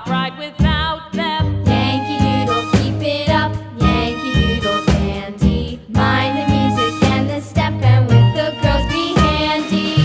cannot ride without them. Yankee Doodle, keep it up. Yankee Doodle dandy. Mind the music and the step, and with the girls be handy.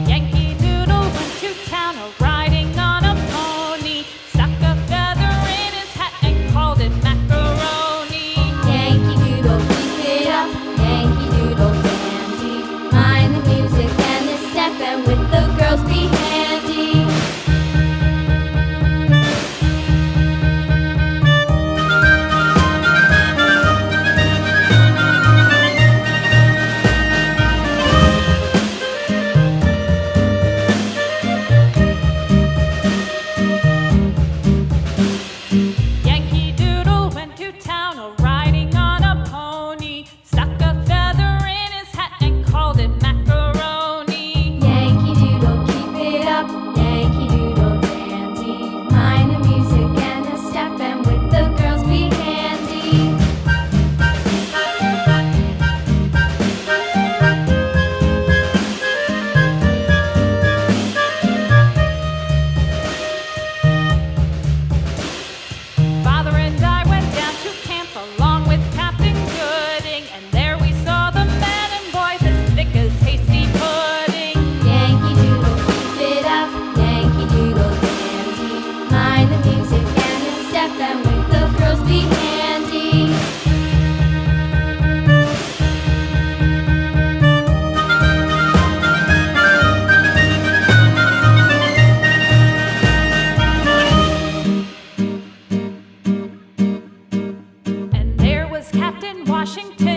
Yankee Doodle went to town riding on a pony, stuck a feather in his hat and called it macaroni. Yankee Doodle, keep it up. Yankee Doodle dandy. Mind the music and the step, and with the girls be handy. Yankee Doodle went to town riding on a pony, stuck a feather in his hat and called it macaroni. Yankee Doodle, keep it up. Yankee Doodle dandy. Mind the music and the step, and with the girls be handy. Father and I went down to camp along with Captain Gooding, and there we saw the men and boys as thick as hasty pudding. Yankee Doodle, keep it up. Yankee Doodle dandy. Mind the music and the step, and with the girls be handy. And there was Captain Washington